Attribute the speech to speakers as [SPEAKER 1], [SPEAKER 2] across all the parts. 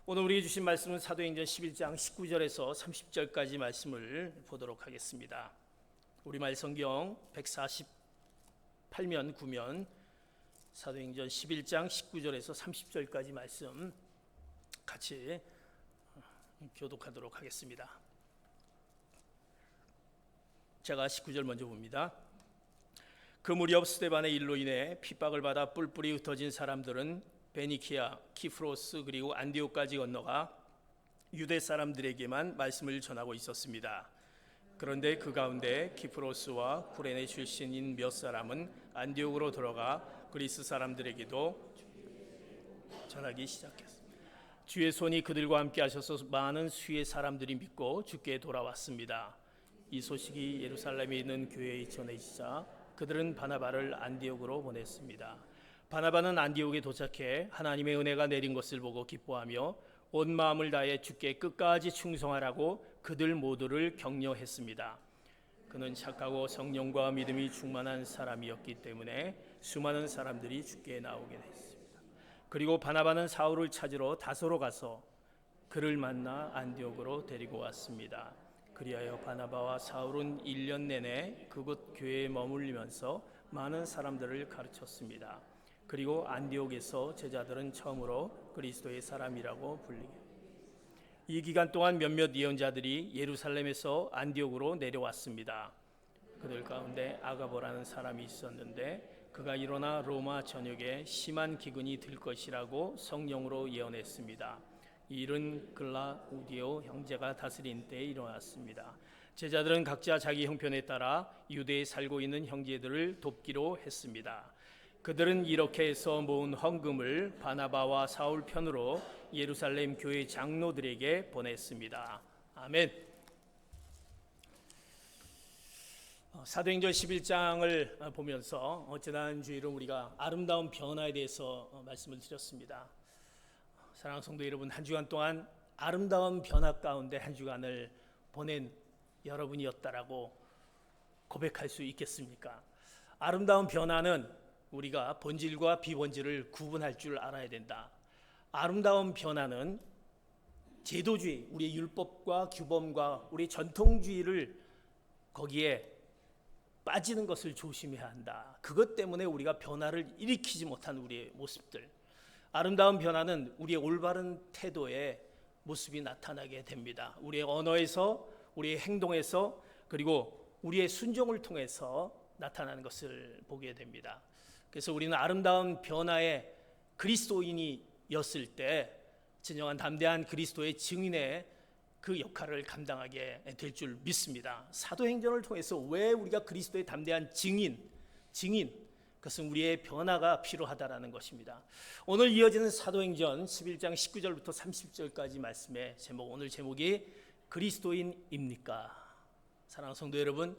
[SPEAKER 1] 오늘 우리에게 주신 말씀은 사도행전 11장 19절에서 30절까지 말씀을 보도록 하겠습니다. 우리말 성경 148면 9면 사도행전 11장 19절에서 30절까지 말씀 같이 교독하도록 하겠습니다. 제가 19절 먼저 봅니다. 그 무렵 스데반의 일로 인해 핍박을 받아 뿔뿔이 흩어진 사람들은 베니키아, 키프로스 그리고 안디옥까지 건너가 유대 사람들에게만 말씀을 전하고 있었습니다. 그런데 그 가운데 키프로스와 쿠레네 출신인 몇 사람은 안디옥으로 들어가 그리스 사람들에게도 전하기 시작했습니다. 주의 손이 그들과 함께 하셔서 많은 수의 사람들이 믿고 주께 돌아왔습니다. 이 소식이 예루살렘에 있는 교회에 전해지자 그들은 바나바를 안디옥으로 보냈습니다. 바나바는 안디옥에 도착해 하나님의 은혜가 내린 것을 보고 기뻐하며 온 마음을 다해 주께 끝까지 충성하라고 그들 모두를 격려했습니다. 그는 착하고 성령과 믿음이 충만한 사람이었기 때문에 수많은 사람들이 주께 나오게 됐습니다. 그리고 바나바는 사울을 찾으러 다소로 가서 그를 만나 안디옥으로 데리고 왔습니다. 그리하여 바나바와 사울은 1년 내내 그곳 교회에 머물리면서 많은 사람들을 가르쳤습니다. 그리고 안디옥에서 제자들은 처음으로 그리스도의 사람이라고 불리게. 이 기간 동안 몇몇 예언자들이 예루살렘에서 안디옥으로 내려왔습니다. 그들 가운데 아가보라는 사람이 있었는데 그가 일어나 로마 전역에 심한 기근이 들 것이라고 성령으로 예언했습니다. 이 일은 글라우디오 형제가 다스린 때에 일어났습니다. 제자들은 각자 자기 형편에 따라 유대에 살고 있는 형제들을 돕기로 했습니다. 그들은 이렇게 해서 모은 헌금을 바나바와 사울 편으로 예루살렘 교회 장로들에게 보냈습니다. 아멘. 사도행전 11장을 보면서 지난주일은 우리가 아름다운 변화에 대해서 말씀을 드렸습니다. 사랑하는 성도 여러분, 한 주간 동안 아름다운 변화 가운데 한 주간을 보낸 여러분이었다라고 고백할 수 있겠습니까? 아름다운 변화는 우리가 본질과 비본질을 구분할 줄 알아야 된다. 아름다운 변화는 제도주의, 우리의 율법과 규범과 우리 전통주의를 거기에 빠지는 것을 조심해야 한다. 그것 때문에 우리가 변화를 일으키지 못한 우리의 모습들. 아름다운 변화는 우리의 올바른 태도의 모습이 나타나게 됩니다. 우리의 언어에서, 우리의 행동에서, 그리고 우리의 순종을 통해서 나타나는 것을 보게 됩니다. 그래서 우리는 아름다운 변화의 그리스도인이었을 때 진정한 담대한 그리스도의 증인의 그 역할을 감당하게 될 줄 믿습니다. 사도행전을 통해서 왜 우리가 그리스도의 담대한 증인, 그것은 우리의 변화가 필요하다라는 것입니다. 오늘 이어지는 사도행전 11장 19절부터 30절까지 말씀의 제목, 오늘 제목이 그리스도인입니까? 사랑하는 성도 여러분,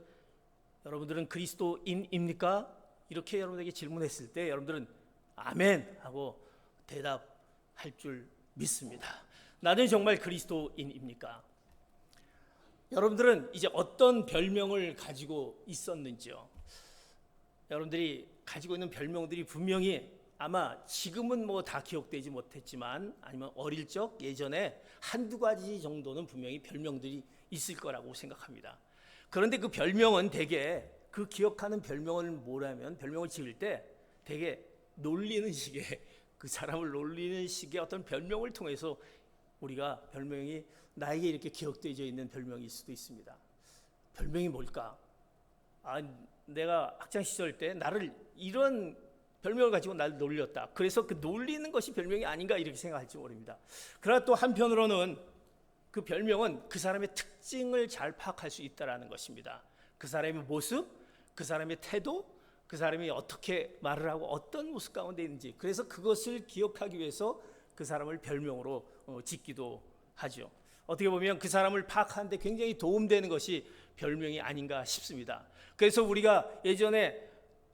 [SPEAKER 1] 여러분들은 그리스도인입니까? 이렇게 여러분에게 질문했을 때 여러분들은 아멘 하고 대답할 줄 믿습니다. 나는 정말 그리스도인입니까? 여러분들은 이제 어떤 별명을 가지고 있었는지요? 여러분들이 가지고 있는 별명들이 분명히 아마 지금은 뭐 다 기억되지 못했지만 아니면 어릴 적 예전에 한두 가지 정도는 분명히 별명들이 있을 거라고 생각합니다. 그런데 그 별명은 대개 그 기억하는 별명을 뭐라면 별명을 지을 때 되게 놀리는 식의 그 사람을 놀리는 식의 어떤 별명을 통해서 우리가 별명이 나에게 이렇게 기억되어져 있는 별명일 수도 있습니다. 별명이 뭘까? 내가 학창 시절 때 나를 이런 별명을 가지고 나를 놀렸다. 그래서 그 놀리는 것이 별명이 아닌가 이렇게 생각할지 모릅니다. 그러나 또 한편으로는 그 별명은 그 사람의 특징을 잘 파악할 수 있다는 것입니다. 그 사람의 모습, 그 사람의 태도, 그 사람이 어떻게 말을 하고 어떤 모습 가운데 있는지, 그래서 그것을 기억하기 위해서 그 사람을 별명으로 짓기도 하죠. 어떻게 보면 그 사람을 파악하는 데 굉장히 도움되는 것이 별명이 아닌가 싶습니다. 그래서 우리가 예전에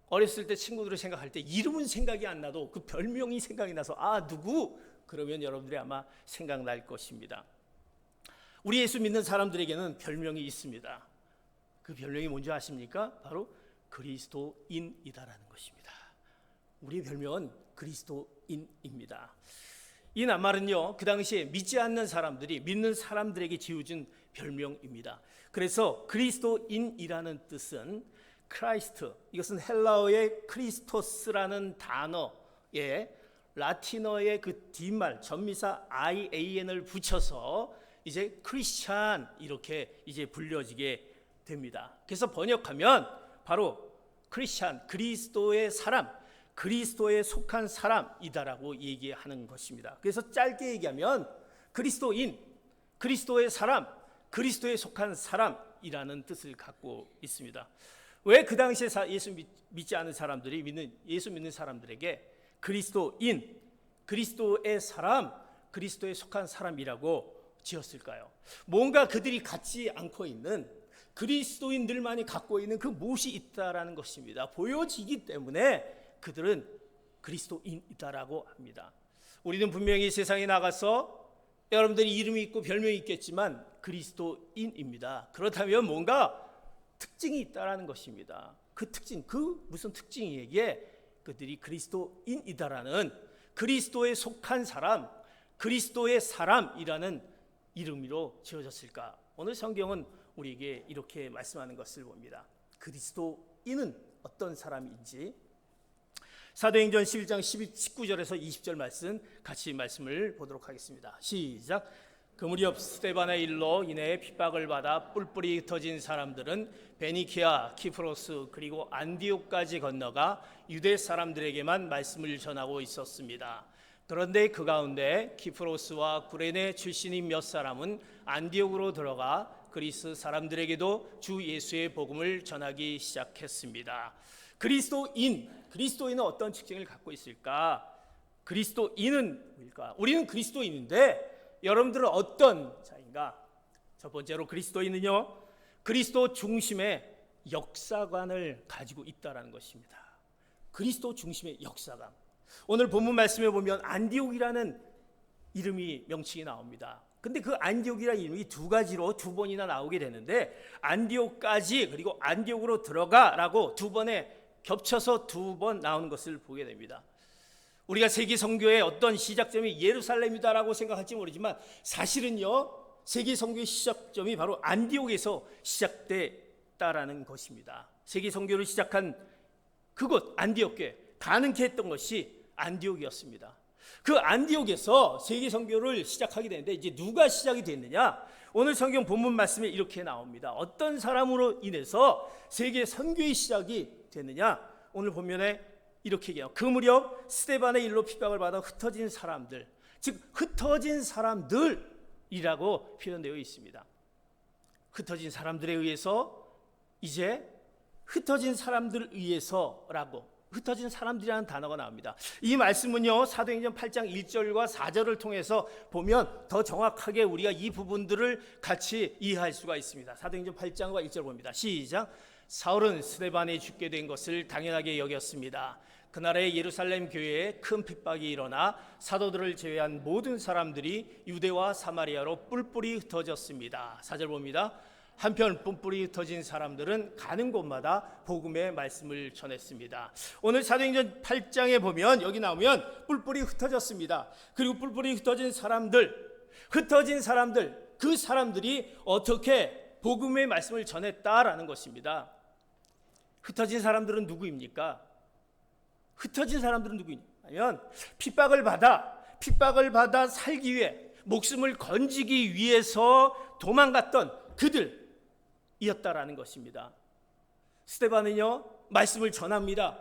[SPEAKER 1] 어렸을 때 친구들을 생각할 때 이름은 생각이 안 나도 그 별명이 생각이 나서 누구? 그러면 여러분들이 아마 생각날 것입니다. 우리 예수 믿는 사람들에게는 별명이 있습니다. 그 별명이 뭔지 아십니까? 바로 그리스도인이다라는 것입니다. 우리의 별명은 그리스도인입니다. 이 낱말은요, 그 당시에 믿지 않는 사람들이 믿는 사람들에게 지어준 별명입니다. 그래서 그리스도인이라는 뜻은 크라이스트, 이것은 헬라어의 크리스토스라는 단어에 라틴어의 그 뒷말 전미사 IAN을 붙여서 이제 크리스찬 이렇게 이제 불려지게 됩니다. 그래서 번역하면 바로 크리스찬, 그리스도의 사람, 그리스도에 속한 사람이다라고 얘기하는 것입니다. 그래서 짧게 얘기하면 그리스도인, 그리스도의 사람, 그리스도에 속한 사람이라는 뜻을 갖고 있습니다. 왜 그 당시에 예수 믿지 않은 사람들이 예수 믿는 사람들에게 그리스도인, 그리스도의 사람, 그리스도에 속한 사람이라고 지었을까요? 뭔가 그들이 갖지 않고 있는, 그리스도인들만이 갖고 있는 그 무엇이 있다라는 것입니다. 보여지기 때문에 그들은 그리스도인이다라고 합니다. 우리는 분명히 세상에 나가서 여러분들이 이름이 있고 별명이 있겠지만 그리스도인입니다. 그렇다면 뭔가 특징이 있다라는 것입니다. 그 특징, 그 무슨 특징이기에 그들이 그리스도인이다라는, 그리스도에 속한 사람, 그리스도의 사람이라는 이름으로 지어졌을까? 오늘 성경은 우리에게 이렇게 말씀하는 것을 봅니다. 그리스도인은 어떤 사람인지 사도행전 11장 19절에서 20절 말씀 같이 말씀을 보도록 하겠습니다. 시작. 그 무렵 스데반의 일로 인해 핍박을 받아 뿔뿔이 흩어진 사람들은 베니키아, 키프로스 그리고 안디옥까지 건너가 유대 사람들에게만 말씀을 전하고 있었습니다. 그런데 그 가운데 키프로스와 구레네 출신인 몇 사람은 안디옥으로 들어가 그리스 사람들에게도 주 예수의 복음을 전하기 시작했습니다. 그리스도인은 어떤 특징을 갖고 있을까? 그리스도인은 뭘까? 우리는 그리스도인인데 여러분들은 어떤 자인가? 첫 번째로 그리스도인은요, 그리스도 중심의 역사관을 가지고 있다라는 것입니다. 그리스도 중심의 역사관. 오늘 본문 말씀에 보면 안디옥이라는 이름이 명칭이 나옵니다. 근데 그 안디옥이라는 이름이 두 가지로 두 번이나 나오게 되는데 안디옥까지 그리고 안디옥으로 들어가라고 두 번에 겹쳐서 두 번 나오는 것을 보게 됩니다. 우리가 세계 선교의 어떤 시작점이 예루살렘이다라고 생각할지 모르지만 사실은요, 세계 선교의 시작점이 바로 안디옥에서 시작됐다라는 것입니다. 세계 선교를 시작한 그곳 안디옥에 가능케 했던 것이 안디옥이었습니다. 그 안디옥에서 세계 선교를 시작하게 되는데 이제 누가 시작이 됐느냐? 오늘 성경 본문 말씀에 이렇게 나옵니다. 어떤 사람으로 인해서 세계 선교의 시작이 됐느냐? 오늘 본문에 이렇게 얘기해요. 그 무렵 스데반의 일로 핍박을 받아 흩어진 사람들, 즉 흩어진 사람들이라고 표현되어 있습니다. 흩어진 사람들에 의해서, 이제 흩어진 사람들을 의해서라고, 흩어진 사람들이라는 단어가 나옵니다. 이 말씀은요, 사도행전 8장 1절과 4절을 통해서 보면 더 정확하게 우리가 이 부분들을 같이 이해할 수가 있습니다. 사도행전 8장과 1절 봅니다. 시작. 사울은 스데반이 죽게 된 것을 당연하게 여겼습니다. 그날에 예루살렘 교회에 큰 핍박이 일어나 사도들을 제외한 모든 사람들이 유대와 사마리아로 뿔뿔이 흩어졌습니다. 4절 봅니다. 한편 뿔뿔이 흩어진 사람들은 가는 곳마다 복음의 말씀을 전했습니다. 오늘 사도행전 8장에 보면 여기 나오면 뿔뿔이 흩어졌습니다. 그리고 뿔뿔이 흩어진 사람들, 그 사람들이 어떻게 복음의 말씀을 전했다라는 것입니다. 흩어진 사람들은 누구입니까? 흩어진 사람들은 누구냐면 핍박을 받아 살기 위해, 목숨을 건지기 위해서 도망갔던 그들이었다라는 것입니다. 스데반은요, 말씀을 전합니다.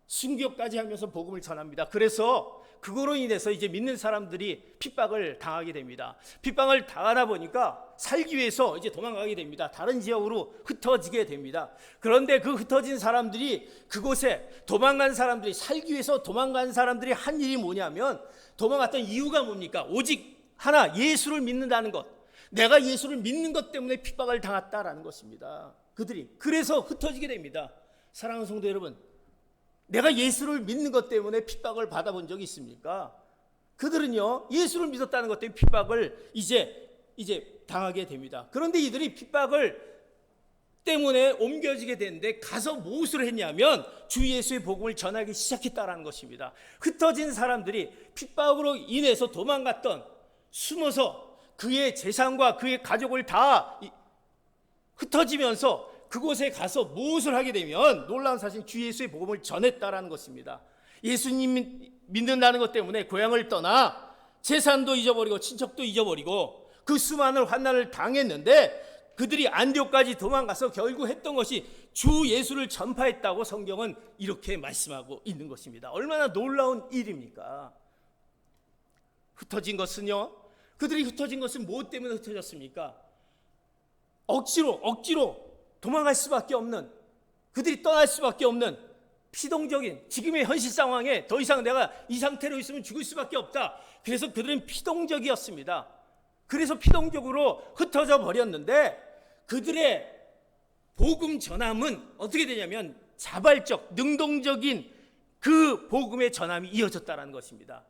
[SPEAKER 1] 순교까지 하면서 복음을 전합니다. 그래서 그거로 인해서 이제 믿는 사람들이 핍박을 당하게 됩니다. 핍박을 당하다 보니까 살기 위해서 이제 도망가게 됩니다. 다른 지역으로 흩어지게 됩니다. 그런데 그 흩어진 사람들이, 그곳에 도망간 사람들이, 살기 위해서 도망간 사람들이 한 일이 뭐냐면, 도망갔던 이유가 뭡니까? 오직 하나, 예수를 믿는다는 것. 내가 예수를 믿는 것 때문에 핍박을 당했다라는 것입니다. 그들이 그래서 흩어지게 됩니다. 사랑하는 성도 여러분, 내가 예수를 믿는 것 때문에 핍박을 받아본 적이 있습니까? 그들은요, 예수를 믿었다는 것 때문에 핍박을 이제 당하게 됩니다. 그런데 이들이 핍박을 때문에 옮겨지게 됐는데 가서 무엇을 했냐면 주 예수의 복음을 전하기 시작했다라는 것입니다. 흩어진 사람들이 핍박으로 인해서 도망갔던, 숨어서 그의 재산과 그의 가족을 다 흩어지면서 그곳에 가서 무엇을 하게 되면 놀라운 사실, 주 예수의 복음을 전했다라는 것입니다. 예수님 믿는다는 것 때문에 고향을 떠나 재산도 잊어버리고 친척도 잊어버리고 그 수많은 환난을 당했는데 그들이 안디옥까지 도망가서 결국 했던 것이 주 예수를 전파했다고 성경은 이렇게 말씀하고 있는 것입니다. 얼마나 놀라운 일입니까? 흩어진 것은요, 그들이 흩어진 것은 무엇 때문에 흩어졌습니까? 억지로 도망갈 수밖에 없는, 그들이 떠날 수밖에 없는 피동적인 지금의 현실 상황에 더 이상 내가 이 상태로 있으면 죽을 수밖에 없다. 그래서 그들은 피동적이었습니다. 그래서 피동적으로 흩어져 버렸는데 그들의 복음 전함은 어떻게 되냐면 자발적, 능동적인 그 복음의 전함이 이어졌다는 것입니다.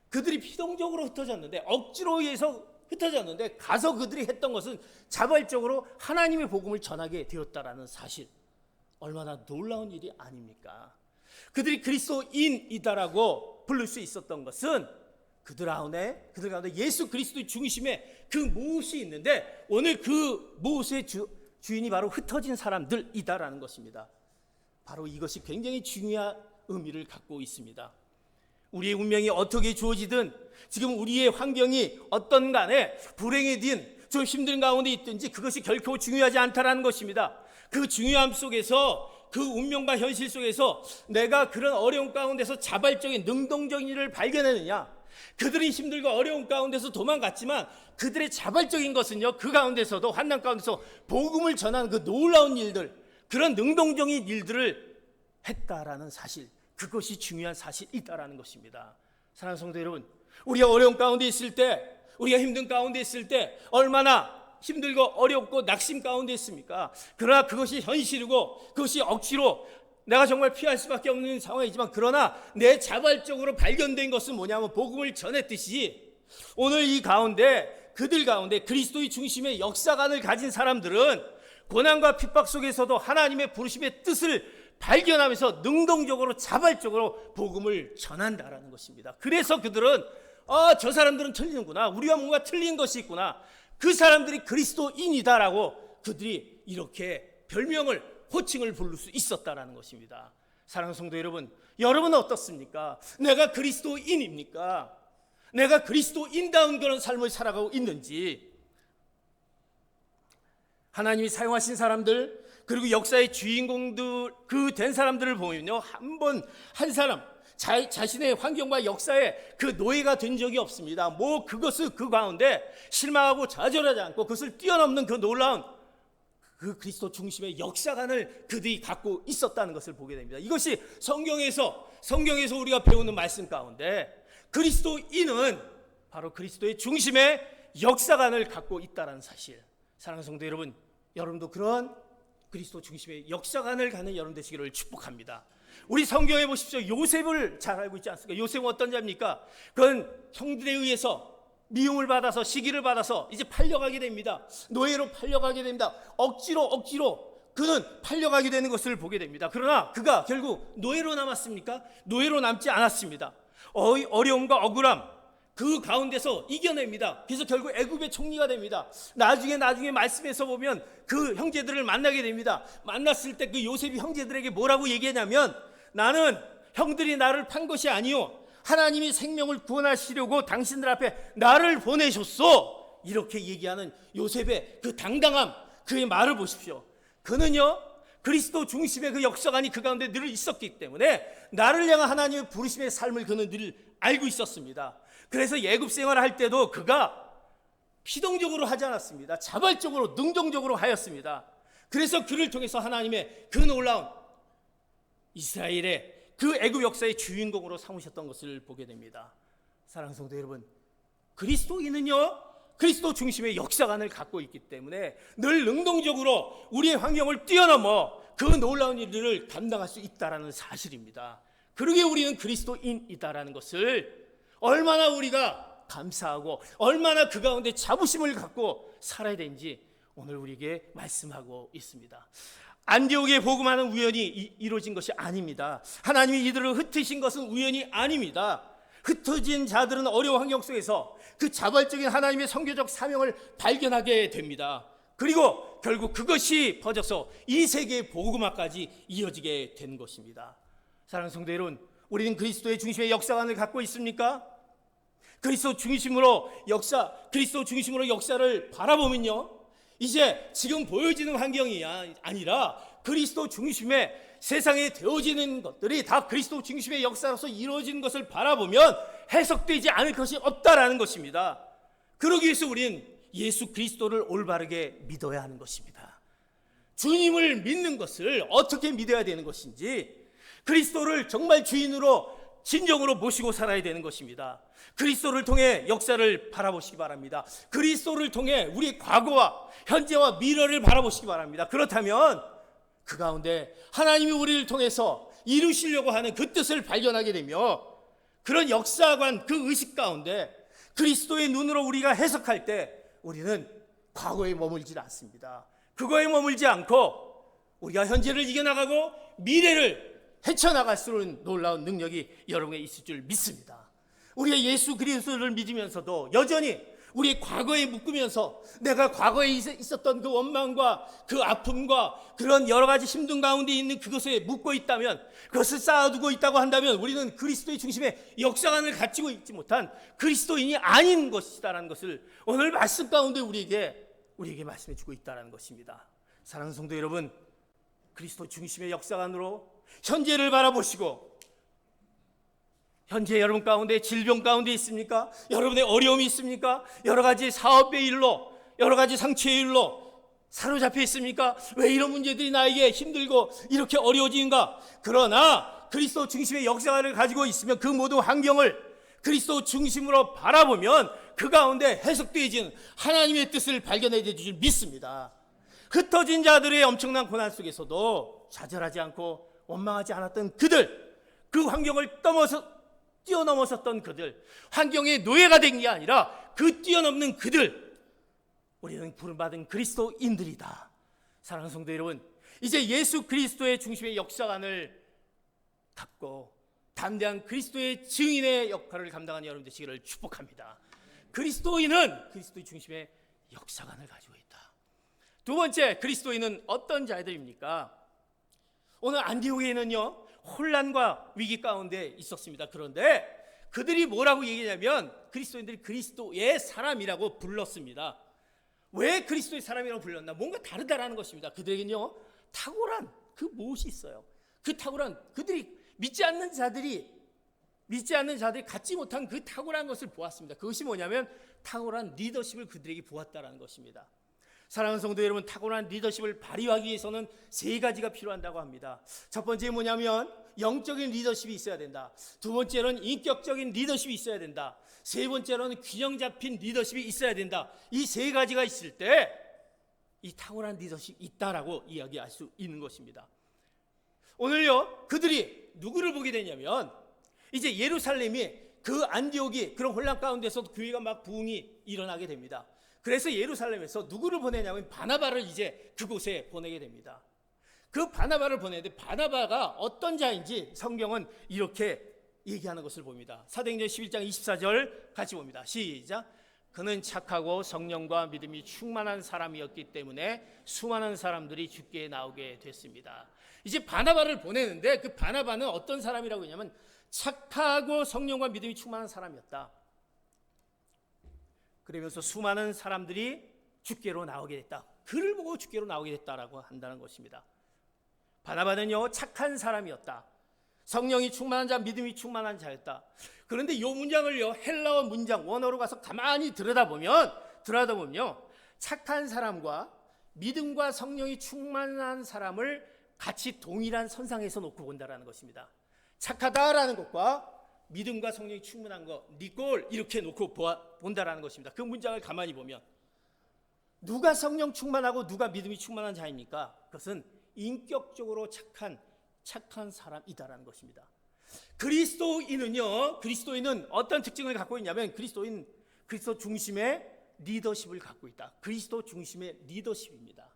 [SPEAKER 1] 그들이 피동적으로 흩어졌는데, 억지로 의해서 흩어졌는데 가서 그들이 했던 것은 자발적으로 하나님의 복음을 전하게 되었다라는 사실, 얼마나 놀라운 일이 아닙니까? 그들이 그리스도인이다라고 부를 수 있었던 것은 그들 가운데 예수 그리스도의 중심에 그 무엇이 있는데, 오늘 그 무엇의 주인이 바로 흩어진 사람들이다라는 것입니다. 바로 이것이 굉장히 중요한 의미를 갖고 있습니다. 우리의 운명이 어떻게 주어지든, 지금 우리의 환경이 어떤 간에 불행이든 좀 힘든 가운데 있든지 그것이 결코 중요하지 않다라는 것입니다. 그 중요함 속에서, 그 운명과 현실 속에서 내가 그런 어려운 가운데서 자발적인 능동적인 일을 발견하느냐. 그들이 힘들고 어려운 가운데서 도망갔지만 그들의 자발적인 것은요, 그 가운데서도, 환난 가운데서 복음을 전하는 그 놀라운 일들, 그런 능동적인 일들을 했다라는 사실, 그것이 중요한 사실이다라는 것입니다. 사랑하는 성도 여러분, 우리가 어려운 가운데 있을 때, 우리가 힘든 가운데 있을 때 얼마나 힘들고 어렵고 낙심 가운데 있습니까? 그러나 그것이 현실이고 그것이 억지로 내가 정말 피할 수밖에 없는 상황이지만, 그러나 내 자발적으로 발견된 것은 뭐냐면 복음을 전했듯이, 오늘 이 가운데, 그들 가운데 그리스도의 중심의 역사관을 가진 사람들은 고난과 핍박 속에서도 하나님의 부르심의 뜻을 발견하면서 능동적으로 자발적으로 복음을 전한다라는 것입니다. 그래서 그들은 저 사람들은 틀리는구나, 우리가 뭔가 틀린 것이 있구나, 그 사람들이 그리스도인이다라고 그들이 이렇게 별명을, 호칭을 부를 수 있었다라는 것입니다. 사랑하는 성도 여러분, 여러분은 어떻습니까? 내가 그리스도인입니까? 내가 그리스도인다운 그런 삶을 살아가고 있는지, 하나님이 사용하신 사람들, 그리고 역사의 주인공들, 그 된 사람들을 보면요, 한 사람 자신의 환경과 역사에 그 노예가 된 적이 없습니다. 그것을 그 가운데 실망하고 좌절하지 않고 그것을 뛰어넘는 그 놀라운 그 그리스도 중심의 역사관을 그들이 갖고 있었다는 것을 보게 됩니다. 이것이 성경에서 우리가 배우는 말씀 가운데, 그리스도인은 바로 그리스도의 중심의 역사관을 갖고 있다는 사실. 사랑하는 성도 여러분, 여러분도 그런 그리스도 중심의 역사관을 가는 여러분 되시기를 축복합니다. 우리 성경에 보십시오. 요셉을 잘 알고 있지 않습니까? 요셉은 어떤 자입니까? 그건 형들에 의해서 미움을 받아서, 시기를 받아서 이제 팔려가게 됩니다. 노예로 팔려가게 됩니다. 억지로 그는 팔려가게 되는 것을 보게 됩니다. 그러나 그가 결국 노예로 남았습니까? 노예로 남지 않았습니다. 어려움과 억울함, 그 가운데서 이겨냅니다. 그래서 결국 애굽의 총리가 됩니다. 나중에 말씀에서 보면 그 형제들을 만나게 됩니다. 만났을 때 그 요셉이 형제들에게 뭐라고 얘기하냐면, 나는 형들이 나를 판 것이 아니요, 하나님이 생명을 구원하시려고 당신들 앞에 나를 보내셨소. 이렇게 얘기하는 요셉의 그 당당함, 그의 말을 보십시오. 그는요, 그리스도 중심의 그 역사관이 그 가운데 늘 있었기 때문에 나를 향한 하나님의 부르심의 삶을 그는 늘 알고 있었습니다. 그래서 예굽 생활을 할 때도 그가 피동적으로 하지 않았습니다. 자발적으로, 능동적으로 하였습니다. 그래서 그를 통해서 하나님의 그 놀라운 이스라엘의 그 애굽 역사의 주인공으로 삼으셨던 것을 보게 됩니다. 사랑하는 성도 여러분, 그리스도인은요, 그리스도 중심의 역사관을 갖고 있기 때문에 늘 능동적으로 우리의 환경을 뛰어넘어 그 놀라운 일들을 감당할 수 있다는 사실입니다. 그러기에 우리는 그리스도인이다라는 것을 얼마나 우리가 감사하고 얼마나 그 가운데 자부심을 갖고 살아야 되는지 오늘 우리에게 말씀하고 있습니다. 안디옥에 복음하는 우연히 이루어진 것이 아닙니다. 하나님이 이들을 흩으신 것은 우연이 아닙니다. 흩어진 자들은 어려운 환경 속에서 그 자발적인 하나님의 선교적 사명을 발견하게 됩니다. 그리고 결국 그것이 퍼져서 이 세계의 복음화까지 이어지게 된 것입니다. 사랑하는 성도 여러분, 우리는 그리스도의 중심의 역사관을 갖고 있습니까? 그리스도 중심으로 역사를 바라보면요, 이제 지금 보여지는 환경이 아니라 그리스도 중심의 세상에 되어지는 것들이 다 그리스도 중심의 역사로서 이루어지는 것을 바라보면 해석되지 않을 것이 없다라는 것입니다. 그러기 위해서 우리는 예수 그리스도를 올바르게 믿어야 하는 것입니다. 주님을 믿는 것을 어떻게 믿어야 되는 것인지, 그리스도를 정말 주인으로 진정으로 모시고 살아야 되는 것입니다. 그리스도를 통해 역사를 바라보시기 바랍니다. 그리스도를 통해 우리 과거와 현재와 미래를 바라보시기 바랍니다. 그렇다면 그 가운데 하나님이 우리를 통해서 이루시려고 하는 그 뜻을 발견하게 되며, 그런 역사관, 그 의식 가운데 그리스도의 눈으로 우리가 해석할 때 우리는 과거에 머물지 않습니다. 그거에 머물지 않고 우리가 현재를 이겨나가고 미래를 헤쳐나갈 수 있는 놀라운 능력이 여러분에 있을 줄 믿습니다. 우리가 예수 그리스도를 믿으면서도 여전히 우리 과거에 묶으면서 내가 과거에 있었던 그 원망과 그 아픔과 그런 여러 가지 힘든 가운데 있는 그것에 묶고 있다면, 그것을 쌓아두고 있다고 한다면 우리는 그리스도의 중심에 역사관을 갖추고 있지 못한 그리스도인이 아닌 것이다라는 것을 오늘 말씀 가운데 우리에게 말씀해 주고 있다는 것입니다. 사랑하는 성도 여러분, 그리스도 중심의 역사관으로 현재를 바라보시고, 현재 여러분 가운데 질병 가운데 있습니까? 여러분의 어려움이 있습니까? 여러 가지 사업의 일로, 여러 가지 상처의 일로 사로잡혀 있습니까? 왜 이런 문제들이 나에게 힘들고 이렇게 어려워지는가? 그러나 그리스도 중심의 역사를 가지고 있으면 그 모든 환경을 그리스도 중심으로 바라보면 그 가운데 해석되어지는 하나님의 뜻을 발견해 주실 믿습니다. 흩어진 자들의 엄청난 고난 속에서도 좌절하지 않고 원망하지 않았던 그들, 그 환경을 뛰어넘었었던 그들, 환경의 노예가 된 게 아니라 그 뛰어넘는 그들, 우리는 부름받은 그리스도인들이다. 사랑하는 성도 여러분, 이제 예수 그리스도의 중심의 역사관을 갖고 담대한 그리스도의 증인의 역할을 감당하는 여러분 되시기를 축복합니다. 그리스도인은 그리스도의 중심의 역사관을 가지고 있다. 두 번째, 그리스도인은 어떤 자들입니까? 오늘 안디옥에는요, 혼란과 위기 가운데 있었습니다. 그런데 그들이 뭐라고 얘기하냐면 그리스도인들이 그리스도의 사람이라고 불렀습니다. 왜 그리스도의 사람이라고 불렀나? 뭔가 다르다라는 것입니다. 그들에게는요, 탁월한 그 무엇이 있어요. 그 탁월한, 그들이 믿지 않는 자들이 갖지 못한 그 탁월한 것을 보았습니다. 그것이 뭐냐면 탁월한 리더십을 그들에게 보았다라는 것입니다. 사랑하는 성도 여러분, 탁월한 리더십을 발휘하기 위해서는 세 가지가 필요한다고 합니다. 첫 번째 뭐냐면 영적인 리더십이 있어야 된다. 두 번째로는 인격적인 리더십이 있어야 된다. 세 번째로는 균형 잡힌 리더십이 있어야 된다. 이 세 가지가 있을 때 이 탁월한 리더십이 있다라고 이야기할 수 있는 것입니다. 오늘요, 그들이 누구를 보게 되냐면 이제 예루살렘이, 그 안디옥이 그런 혼란 가운데서도 교회가 막 부흥이 일어나게 됩니다. 그래서 예루살렘에서 누구를 보내냐면 바나바를 이제 그곳에 보내게 됩니다. 그 바나바를 보내는데 바나바가 어떤 자인지 성경은 이렇게 얘기하는 것을 봅니다. 사도행전 11장 24절 같이 봅니다. 시작. 그는 착하고 성령과 믿음이 충만한 사람이었기 때문에 수많은 사람들이 주께 나오게 됐습니다. 이제 바나바를 보내는데 그 바나바는 어떤 사람이라고 하냐면 착하고 성령과 믿음이 충만한 사람이었다. 그러면서 수많은 사람들이 주께로 나오게 됐다. 그를 보고 주께로 나오게 됐다라고 한다는 것입니다. 바나바는요, 착한 사람이었다. 성령이 충만한 자, 믿음이 충만한 자였다. 그런데 이 문장을요, 헬라어 문장 원어로 가서 가만히 들여다보면요, 착한 사람과 믿음과 성령이 충만한 사람을 같이 동일한 선상에서 놓고 본다라는 것입니다. 착하다라는 것과 믿음과 성령이 충만한 것, 니꼴 이렇게 놓고 본다라는 것입니다. 그 문장을 가만히 보면 누가 성령 충만하고 누가 믿음이 충만한 자입니까? 그것은 인격적으로 착한 사람이다라는 것입니다. 그리스도인은 어떤 특징을 갖고 있냐면 그리스도 중심의 리더십을 갖고 있다. 그리스도 중심의 리더십입니다.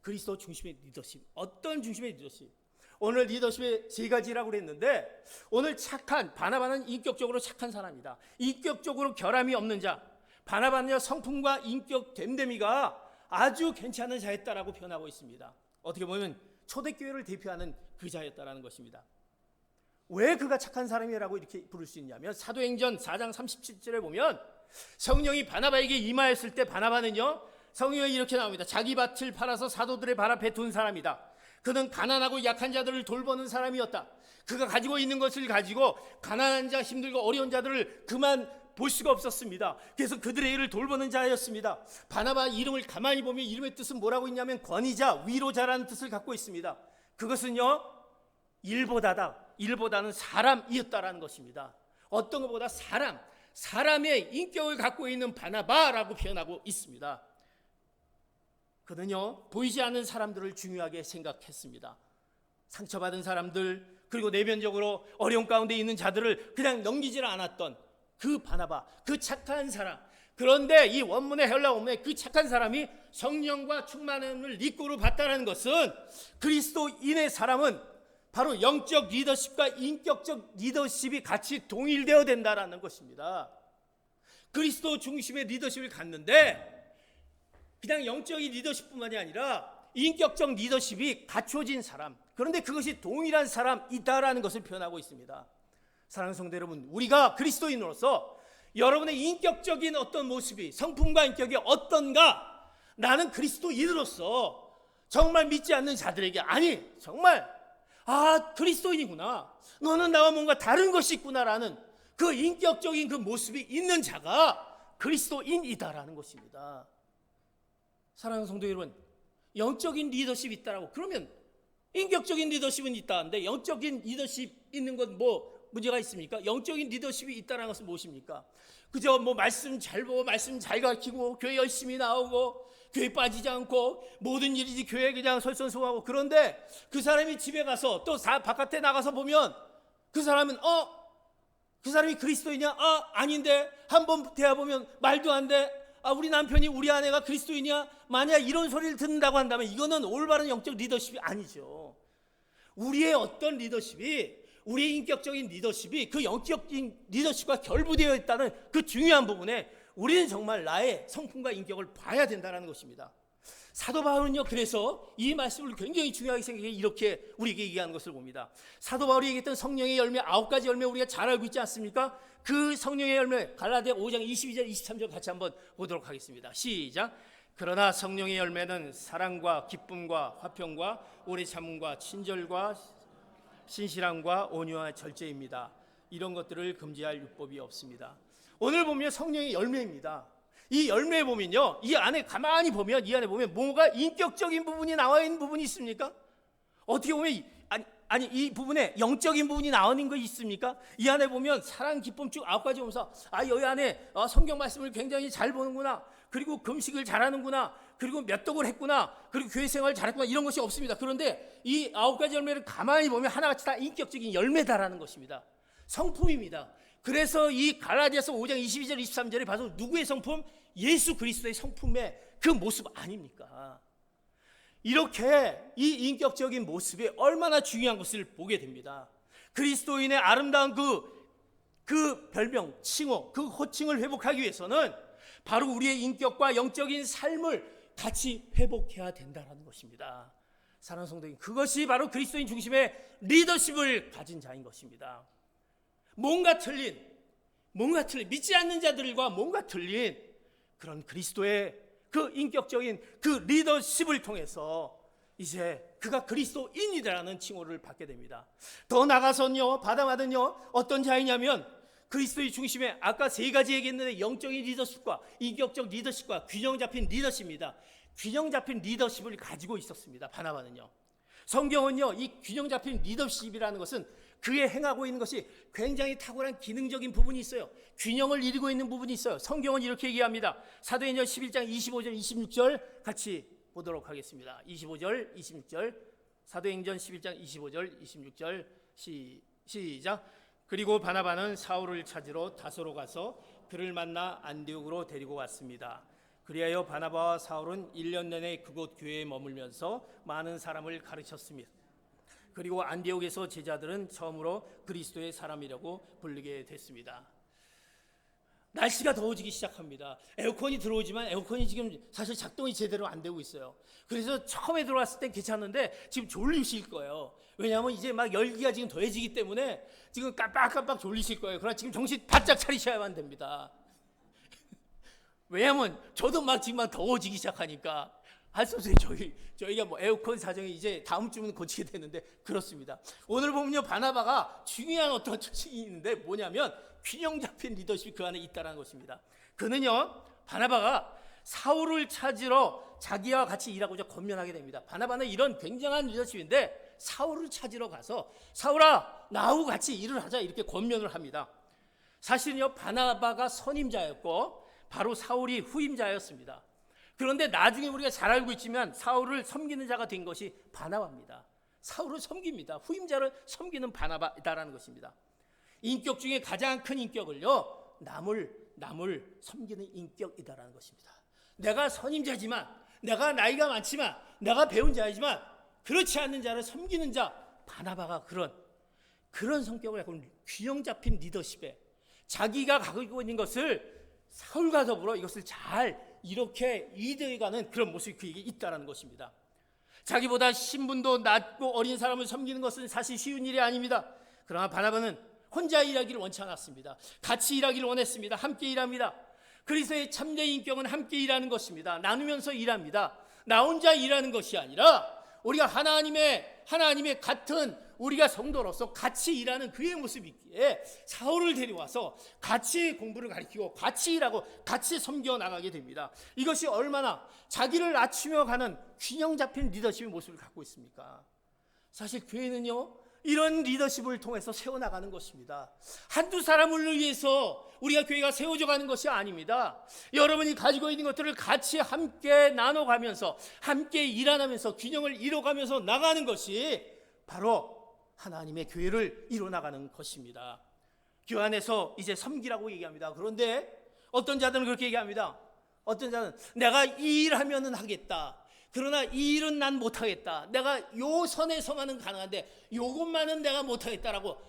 [SPEAKER 1] 그리스도 중심의 리더십. 어떤 중심의 리더십? 오늘 리더십의 세 가지라고 그랬는데, 오늘 착한, 바나바는 인격적으로 착한 사람이다. 인격적으로 결함이 없는 자. 바나바는요, 성품과 인격 됨됨이가 아주 괜찮은 자였다라고 표현하고 있습니다. 어떻게 보면 초대교회를 대표하는 그 자였다라는 것입니다. 왜 그가 착한 사람이라고 이렇게 부를 수 있냐면, 사도행전 4장 37절에 보면 성령이 바나바에게 임하였을 때 바나바는요, 성경에 이렇게 나옵니다. 자기 밭을 팔아서 사도들의 발 앞에 둔 사람이다. 그는 가난하고 약한 자들을 돌보는 사람이었다. 그가 가지고 있는 것을 가지고 가난한 자, 힘들고 어려운 자들을 그만 볼 수가 없었습니다. 그래서 그들의 일을 돌보는 자였습니다. 바나바 이름을 가만히 보면 이름의 뜻은 뭐라고 있냐면 권위자, 위로자라는 뜻을 갖고 있습니다. 그것은요, 일보다는 사람이었다라는 것입니다. 어떤 것보다 사람의 인격을 갖고 있는 바나바라고 표현하고 있습니다. 그는요, 보이지 않는 사람들을 중요하게 생각했습니다. 상처받은 사람들, 그리고 내면적으로 어려운 가운데 있는 자들을 그냥 넘기질 않았던 그 바나바, 그 착한 사람. 그런데 이 원문의 헬라 원문에 그 착한 사람이 성령과 충만함을 입고로 받다는 것은, 그리스도인의 사람은 바로 영적 리더십과 인격적 리더십이 같이 동일되어야 된다는 것입니다. 그리스도 중심의 리더십을 갖는데, 그냥 영적인 리더십뿐만이 아니라 인격적 리더십이 갖춰진 사람, 그런데 그것이 동일한 사람이다라는 것을 표현하고 있습니다. 사랑하는 성도 여러분, 우리가 그리스도인으로서 여러분의 인격적인 어떤 모습이, 성품과 인격이 어떤가, 나는 그리스도인으로서 정말 믿지 않는 자들에게, 아니 정말 그리스도인이구나, 너는 나와 뭔가 다른 것이 있구나라는 그 인격적인 그 모습이 있는 자가 그리스도인이다라는 것입니다. 사랑하는 성도 여러분, 영적인 리더십이 있다라고, 그러면 인격적인 리더십은 있다는데 영적인 리더십 있는 건 뭐 문제가 있습니까? 영적인 리더십이 있다는 것은 무엇입니까? 그저 뭐 말씀 잘 보고 말씀 잘 가르치고 교회 열심히 나오고 교회 빠지지 않고 모든 일이지 교회 그냥 설선수하고, 그런데 그 사람이 집에 가서 또 바깥에 나가서 보면 그 사람은 그 사람이 그리스도이냐? 아닌데. 한번 대해보면 말도 안 돼. 우리 남편이, 우리 아내가 그리스도이냐? 만약 이런 소리를 듣는다고 한다면 이거는 올바른 영적 리더십이 아니죠. 우리의 어떤 리더십이, 우리의 인격적인 리더십이 그 영적인 리더십과 결부되어 있다는 그 중요한 부분에 우리는 정말 나의 성품과 인격을 봐야 된다는 것입니다. 사도 바울은요, 그래서 이 말씀을 굉장히 중요하게 생각해 이렇게 우리에게 얘기하는 것을 봅니다. 사도 바울이 얘기했던 성령의 열매 9가지 열매 우리가 잘 알고 있지 않습니까? 그 성령의 열매 갈라디아 5장 22절 23절 같이 한번 보도록 하겠습니다. 시작. 그러나 성령의 열매는 사랑과 기쁨과 화평과 오래 참음과 친절과 신실함과 온유와 절제입니다. 이런 것들을 금지할 율법이 없습니다. 오늘 보면 성령의 열매입니다. 이 열매에 보면요, 이 안에 가만히 보면, 이 안에 보면 뭐가 인격적인 부분이 나와 있는 부분이 있습니까? 어떻게 보면 이 부분에 영적인 부분이 나오는 거 있습니까? 이 안에 보면 사랑, 기쁨 쭉 9가지 보면서 여기 안에 성경 말씀을 굉장히 잘 보는구나, 그리고 금식을 잘하는구나, 그리고 몇 독을 했구나, 그리고 교회 생활을 잘했구나, 이런 것이 없습니다. 그런데 이 9가지 열매를 가만히 보면 하나같이 다 인격적인 열매다라는 것입니다. 성품입니다. 그래서 이 갈라디아서 5장 22절 23절에 봐서 누구의 성품? 예수 그리스도의 성품의 그 모습 아닙니까? 이렇게 이 인격적인 모습이 얼마나 중요한 것을 보게 됩니다. 그리스도인의 아름다운 그 별명, 칭호, 그 호칭을 회복하기 위해서는 바로 우리의 인격과 영적인 삶을 같이 회복해야 된다는 것입니다. 사랑하는 성도님, 그것이 바로 그리스도인 중심의 리더십을 가진 자인 것입니다. 뭔가 틀린 믿지 않는 자들과 뭔가 틀린 그런 그리스도의 그 인격적인 그 리더십을 통해서 이제 그가 그리스도인이라는 칭호를 받게 됩니다. 더 나아가서는요, 바나바는요 어떤 자이냐면 그리스도의 중심에 아까 3가지 얘기했는데 영적인 리더십과 인격적 리더십과 균형 잡힌 리더십입니다. 균형 잡힌 리더십을 가지고 있었습니다. 바나바는요. 성경은요, 이 균형 잡힌 리더십이라는 것은 그의 행하고 있는 것이 굉장히 탁월한 기능적인 부분이 있어요. 균형을 이루고 있는 부분이 있어요. 성경은 이렇게 얘기합니다. 사도행전 11장 25절 26절 같이 보도록 하겠습니다. 25절 26절 사도행전 11장 25절 26절 시작. 그리고 바나바는 사울을 찾으러 다소로 가서 그를 만나 안디옥으로 데리고 왔습니다. 그리하여 바나바와 사울은 1년 내내 그곳 교회에 머물면서 많은 사람을 가르쳤습니다. 그리고 안디옥에서 제자들은 처음으로 그리스도의 사람이라고 불리게 됐습니다. 날씨가 더워지기 시작합니다. 에어컨이 들어오지만 에어컨이 지금 사실 작동이 제대로 안 되고 있어요. 그래서 처음에 들어왔을 땐 괜찮은데 지금 졸리실 거예요. 왜냐하면 이제 막 열기가 지금 더해지기 때문에 지금 깜빡깜빡 졸리실 거예요. 그러나 지금 정신 바짝 차리셔야만 됩니다. 왜냐하면 저도 막 지금 막 더워지기 시작하니까 할 수 없어요. 저희가 뭐 에어컨 사정이 이제 다음 주면 고치게 되는데 그렇습니다. 오늘 보면요, 바나바가 중요한 어떤 특징이 있는데 뭐냐면 균형 잡힌 리더십이 그 안에 있다는 것입니다. 그는요, 바나바가 사울을 찾으러 자기와 같이 일하고자 권면하게 됩니다. 바나바는 이런 굉장한 리더십인데 사울을 찾으러 가서 사울아, 나하고 같이 일을 하자 이렇게 권면을 합니다. 사실은요, 바나바가 선임자였고 바로 사울이 후임자였습니다. 그런데 나중에 우리가 잘 알고 있지만 사울을 섬기는 자가 된 것이 바나바입니다. 사울을 섬깁니다. 후임자를 섬기는 바나바다라는 것입니다. 인격 중에 가장 큰 인격을요, 남을 섬기는 인격이다라는 것입니다. 내가 선임자지만, 내가 나이가 많지만, 내가 배운 자이지만 그렇지 않는 자를 섬기는 자, 바나바가 그런 성격을 갖고 균형 잡힌 리더십에 자기가 가지고 있는 것을 사울과 더불어 이것을 잘 이렇게 이대해가는 그런 모습이 그에게 있다는 것입니다. 자기보다 신분도 낮고 어린 사람을 섬기는 것은 사실 쉬운 일이 아닙니다. 그러나 바나바는 혼자 일하기를 원치 않았습니다. 같이 일하기를 원했습니다. 함께 일합니다. 그리스도의 참된 인격은 함께 일하는 것입니다. 나누면서 일합니다. 나 혼자 일하는 것이 아니라 우리가 하나님의 같은 우리가 성도로서 같이 일하는 그의 모습이 있기에 사울을 데려와서 같이 공부를 가르치고 같이 일하고 같이 섬겨 나가게 됩니다. 이것이 얼마나 자기를 낮추며 가는 균형 잡힌 리더십의 모습을 갖고 있습니까? 사실 교회는요, 이런 리더십을 통해서 세워나가는 것입니다. 한두 사람을 위해서 우리가 교회가 세워져 가는 것이 아닙니다. 여러분이 가지고 있는 것들을 같이 함께 나눠가면서 함께 일하면서 균형을 이뤄가면서 나가는 것이 바로 하나님의 교회를 이뤄나가는 것입니다. 교회 안에서 이제 섬기라고 얘기합니다. 그런데 어떤 자들은 그렇게 얘기합니다. 어떤 자는 내가 이 일하면은 하겠다. 그러나 이 일은 난 못하겠다. 내가 요 선에서만은 가능한데 요것만은 내가 못하겠다라고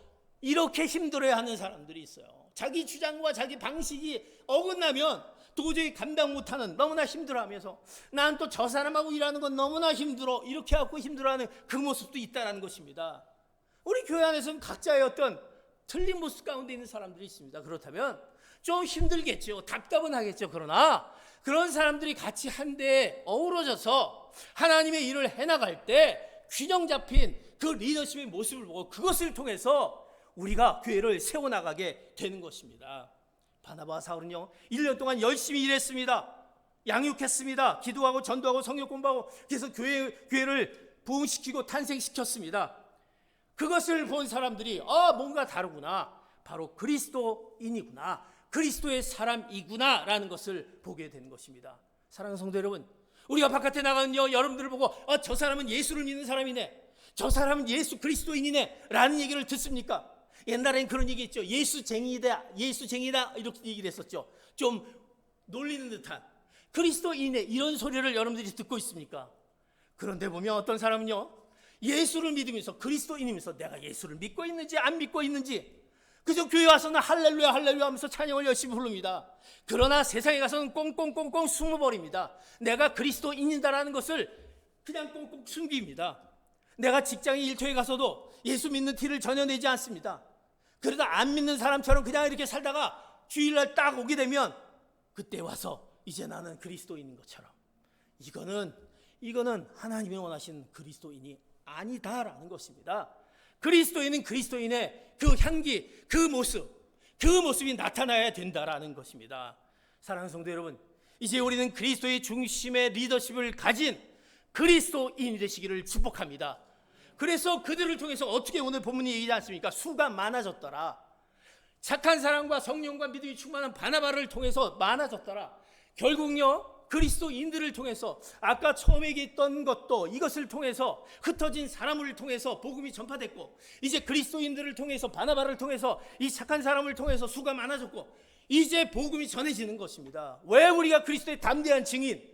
[SPEAKER 1] 이렇게 힘들어하는 사람들이 있어요. 자기 주장과 자기 방식이 어긋나면 도저히 감당 못하는, 너무나 힘들어하면서 난 또 저 사람하고 일하는 건 너무나 힘들어, 이렇게 하고 힘들어하는 그 모습도 있다는 것입니다. 우리 교회 안에서는 각자의 어떤 틀린 모습 가운데 있는 사람들이 있습니다. 그렇다면 좀 힘들겠죠. 답답은 하겠죠. 그러나 그런 사람들이 같이 한데 어우러져서 하나님의 일을 해나갈 때 균형 잡힌 그 리더십의 모습을 보고 그것을 통해서 우리가 교회를 세워나가게 되는 것입니다. 바나바와 사울은요, 1년 동안 열심히 일했습니다. 양육했습니다. 기도하고 전도하고 성경 공부하고 그래서 교회를 부흥시키고 탄생시켰습니다. 그것을 본 사람들이 뭔가 다르구나, 바로 그리스도인이구나, 그리스도의 사람이구나 라는 것을 보게 되는 것입니다. 사랑하는 성도 여러분, 우리가 바깥에 나가는 여러분들을 보고 저 사람은 예수를 믿는 사람이네, 저 사람은 예수 그리스도인이네 라는 얘기를 듣습니까? 옛날엔 그런 얘기 있죠. 예수쟁이다 이렇게 얘기를 했었죠. 좀 놀리는 듯한 그리스도인이네 이런 소리를 여러분들이 듣고 있습니까? 그런데 보면 어떤 사람은요, 예수를 믿으면서 그리스도인이면서 내가 예수를 믿고 있는지 안 믿고 있는지 그저 교회 와서는 할렐루야 할렐루야 하면서 찬양을 열심히 부릅니다. 그러나 세상에 가서는 꽁꽁꽁꽁 숨어버립니다. 내가 그리스도인이다라는 것을 그냥 꽁꽁 숨깁니다. 내가 직장에 일터에 가서도 예수 믿는 티를 전혀 내지 않습니다. 그러다 안 믿는 사람처럼 그냥 이렇게 살다가 주일날 딱 오게 되면 그때 와서 이제 나는 그리스도인인 것처럼, 이거는 하나님이 원하시는 그리스도인이 아니다라는 것입니다. 그리스도인은 그리스도인의 그 향기, 그 모습이 나타나야 된다라는 것입니다. 사랑하는 성도 여러분, 이제 우리는 그리스도의 중심의 리더십을 가진 그리스도인이 되시기를 축복합니다. 그래서 그들을 통해서 어떻게 오늘 본문이 얘기하지 않습니까? 수가 많아졌더라. 착한 사람과 성령과 믿음이 충만한 바나바를 통해서 많아졌더라. 결국요, 그리스도인들을 통해서 아까 처음에 얘기했던 것도 이것을 통해서 흩어진 사람을 통해서 복음이 전파됐고, 이제 그리스도인들을 통해서 바나바를 통해서 이 착한 사람을 통해서 수가 많아졌고, 이제 복음이 전해지는 것입니다. 왜 우리가 그리스도의 담대한 증인,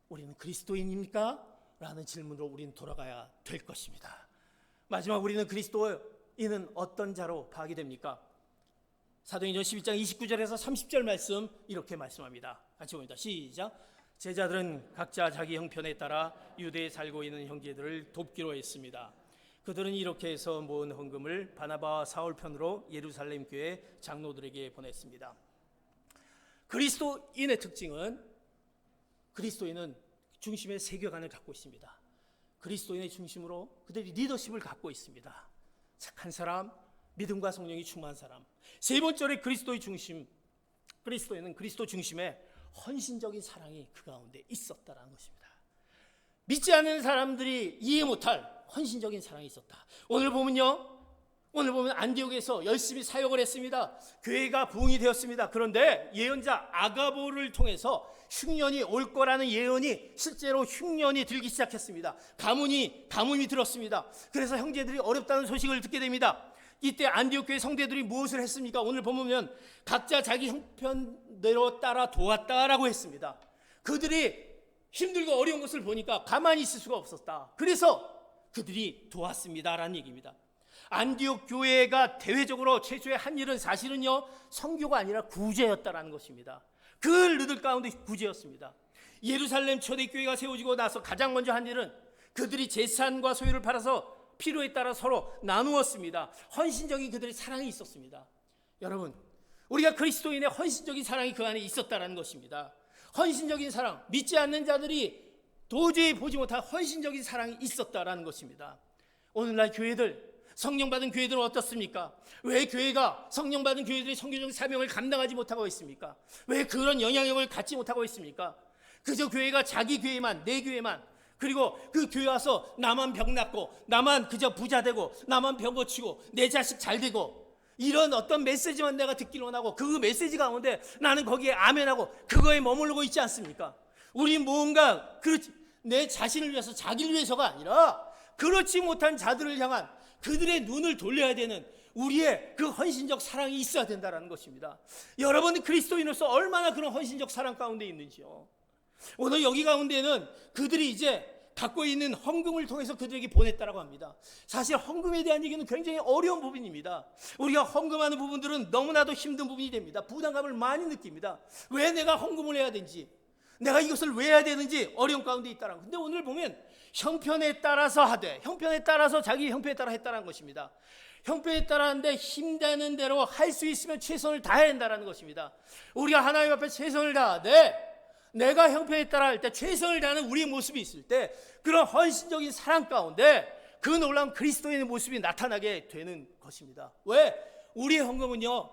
[SPEAKER 1] 우리는 그리스도인입니까? 라는 질문으로 우리는 돌아가야 될 것입니다. 마지막 우리는 그리스도인은 어떤 자로 파악이 됩니까? 사도행전 12장 29절에서 30절 말씀 이렇게 말씀합니다. 같이 봅니다. 시작. 제자들은 각자 자기 형편에 따라 유대에 살고 있는 형제들을 돕기로 했습니다. 그들은 이렇게 해서 모은 헌금을 바나바와 사울 편으로 예루살렘 교회 장로들에게 보냈습니다. 그리스도인의 특징은 그리스도인은 중심의 세계관을 갖고 있습니다. 그리스도인의 중심으로 그들이 리더십을 갖고 있습니다. 착한 사람, 믿음과 성령이 충만한 사람. 세 번째로 그리스도의 중심, 그리스도인은 그리스도 중심에 헌신적인 사랑이 그 가운데 있었다라는 것입니다. 믿지 않는 사람들이 이해 못할 헌신적인 사랑이 있었다. 오늘 보면 안디옥에서 열심히 사역을 했습니다. 교회가 부흥이 되었습니다. 그런데 예언자 아가보를 통해서 흉년이 올 거라는 예언이 실제로 흉년이 들기 시작했습니다. 가뭄이 들었습니다. 그래서 형제들이 어렵다는 소식을 듣게 됩니다. 이때 안디옥 교회 성대들이 무엇을 했습니까? 오늘 보면 각자 자기 형편대로 따라 도왔다라고 했습니다. 그들이 힘들고 어려운 것을 보니까 가만히 있을 수가 없었다. 그래서 그들이 도왔습니다라는 얘기입니다. 안디옥 교회가 대외적으로 최초의 한 일은 사실은요, 선교가 아니라 구제였다라는 것입니다. 그들 가운데 구제였습니다. 예루살렘 초대교회가 세워지고 나서 가장 먼저 한 일은 그들이 재산과 소유를 팔아서 필요에 따라 서로 나누었습니다. 헌신적인 그들의 사랑이 있었습니다. 여러분, 우리가 그리스도인의 헌신적인 사랑이 그 안에 있었다는 것입니다. 헌신적인 사랑, 믿지 않는 자들이 도저히 보지 못할 헌신적인 사랑이 있었다라는 것입니다. 오늘날 교회들, 성령받은 교회들은 어떻습니까? 왜 교회가 성령받은 교회들이 선교적 사명을 감당하지 못하고 있습니까? 왜 그런 영향력을 갖지 못하고 있습니까? 그저 교회가 자기 교회만, 내 교회만, 그리고 그 교회 와서 나만 병 낫고, 나만 그저 부자 되고, 나만 병 고치고, 내 자식 잘 되고, 이런 어떤 메시지만 내가 듣기로 하고, 그 메시지 가운데 나는 거기에 아멘하고 그거에 머무르고 있지 않습니까? 우리 뭔가 내 자신을 위해서, 자기를 위해서가 아니라 그렇지 못한 자들을 향한 그들의 눈을 돌려야 되는 우리의 그 헌신적 사랑이 있어야 된다는 것입니다. 여러분은 그리스도인으로서 얼마나 그런 헌신적 사랑 가운데 있는지요. 오늘 여기 가운데는 그들이 이제 갖고 있는 헌금을 통해서 그들에게 보냈다라고 합니다. 사실 헌금에 대한 얘기는 굉장히 어려운 부분입니다. 우리가 헌금하는 부분들은 너무나도 힘든 부분이 됩니다. 부담감을 많이 느낍니다. 왜 내가 헌금을 해야 되는지, 내가 이것을 왜 해야 되는지 어려운 가운데 있다라는 거. 근데 오늘 보면 형편에 따라서 하되, 형편에 따라서 자기 형편에 따라 했다는 것입니다. 형편에 따라 하는데 힘되는 대로 할 수 있으면 최선을 다해야 한다는 것입니다. 우리가 하나님 앞에 최선을 다하되, 내가 형편에 따라 할 때 최선을 다하는 우리의 모습이 있을 때, 그런 헌신적인 사랑 가운데 그 놀라운 그리스도인의 모습이 나타나게 되는 것입니다. 왜? 우리의 헌금은요,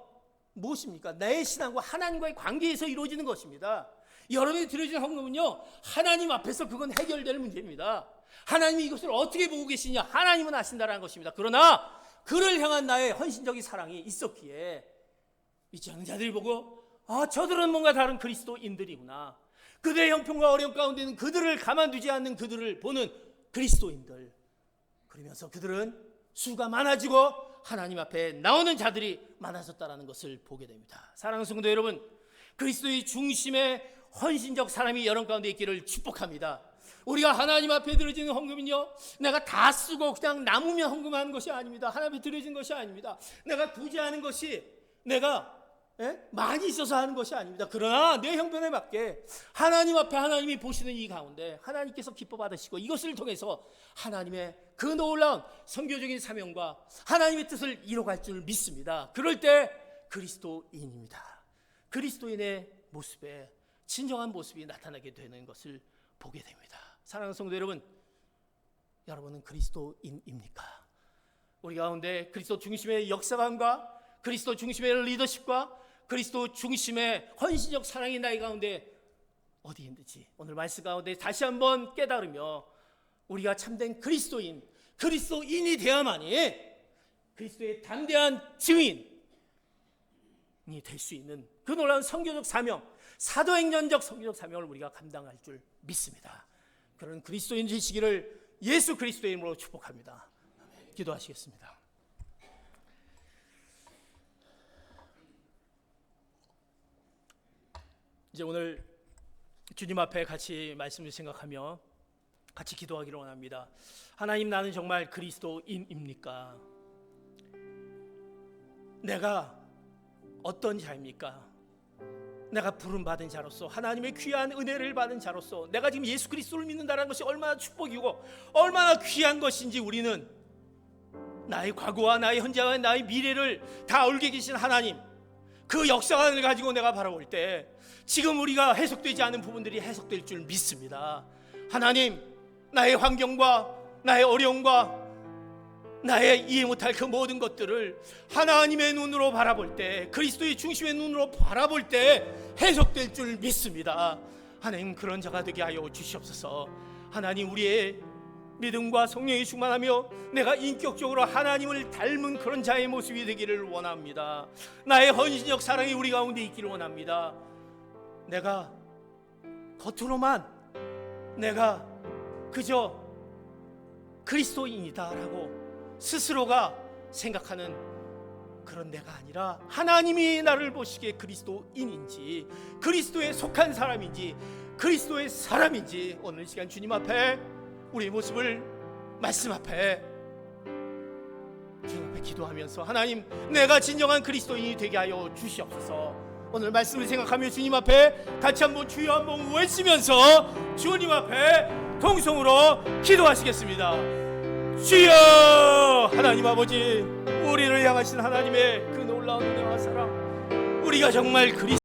[SPEAKER 1] 무엇입니까? 내 신앙과 하나님과의 관계에서 이루어지는 것입니다. 여러분이 드려진 헌금은요, 하나님 앞에서 그건 해결될 문제입니다. 하나님이 이것을 어떻게 보고 계시냐, 하나님은 아신다는 것입니다. 그러나 그를 향한 나의 헌신적인 사랑이 있었기에 믿지 않는 자들이 보고, 저들은 뭔가 다른 그리스도인들이구나. 그들의 형편과 어려움 가운데는 그들을 가만두지 않는 그들을 보는 그리스도인들. 그러면서 그들은 수가 많아지고 하나님 앞에 나오는 자들이 많아졌다는 것을 보게 됩니다. 사랑하는 성도 여러분, 그리스도의 중심에 헌신적 사람이 여러분 가운데 있기를 축복합니다. 우리가 하나님 앞에 드려지는 헌금은요, 내가 다 쓰고 그냥 남으면 헌금하는 것이 아닙니다. 하나님 앞에 드려진 것이 아닙니다. 내가 부재하는 것이 내가 많이 있어서 하는 것이 아닙니다. 그러나 내 형편에 맞게 하나님 앞에 하나님이 보시는 이 가운데 하나님께서 기뻐 받으시고, 이것을 통해서 하나님의 그 놀라운 선교적인 사명과 하나님의 뜻을 이뤄갈 줄 믿습니다. 그럴 때 그리스도인입니다. 그리스도인의 모습에 진정한 모습이 나타나게 되는 것을 보게 됩니다. 사랑하는 성도 여러분, 여러분은 그리스도인입니까? 우리 가운데 그리스도 중심의 역사관과 그리스도 중심의 리더십과 그리스도 중심의 헌신적 사랑이 나의 가운데 어디 있는지 오늘 말씀 가운데 다시 한번 깨달으며, 우리가 참된 그리스도인이 되어야만이 그리스도의 담대한 증인이 될 수 있는 그 놀라운 선교적 사명, 사도행전적 선교적 사명을 우리가 감당할 줄 믿습니다. 그런 그리스도인 되시기를 예수 그리스도의 이름으로 축복합니다. 아멘. 기도하시겠습니다. 이제 오늘 주님 앞에 같이 말씀을 생각하며 같이 기도하기를 원합니다. 하나님, 나는 정말 그리스도인입니까? 내가 어떤 자입니까? 내가 부름받은 자로서, 하나님의 귀한 은혜를 받은 자로서, 내가 지금 예수 그리스도를 믿는다는 것이 얼마나 축복이고 얼마나 귀한 것인지 우리는 나의 과거와 나의 현재와 나의 미래를 다 알게 계신 하나님, 그 역사관을 가지고 내가 바라볼 때 지금 우리가 해석되지 않은 부분들이 해석될 줄 믿습니다. 하나님, 나의 환경과 나의 어려움과 나의 이해 못할 그 모든 것들을 하나님의 눈으로 바라볼 때, 그리스도의 중심의 눈으로 바라볼 때 해석될 줄 믿습니다. 하나님, 그런 자가 되게 하여 주시옵소서. 하나님, 우리의 믿음과 성령이 충만하며 내가 인격적으로 하나님을 닮은 그런 자의 모습이 되기를 원합니다. 나의 헌신적 사랑이 우리 가운데 있기를 원합니다. 내가 겉으로만 내가 그저 그리스도인이다라고 스스로가 생각하는 그런 내가 아니라 하나님이 나를 보시기에 그리스도인인지, 그리스도에 속한 사람인지, 그리스도의 사람인지 오늘 시간 주님 앞에 우리의 모습을 말씀 앞에 주님 앞에 기도하면서 하나님, 내가 진정한 그리스도인이 되게 하여 주시옵소서. 오늘 말씀을 생각하며 주님 앞에 같이 한번 주여 한번 외치면서 주님 앞에 통성으로 기도하시겠습니다. 주여! 하나님 아버지, 우리를 향하신 하나님의 그 놀라운 은혜와 사랑, 우리가 정말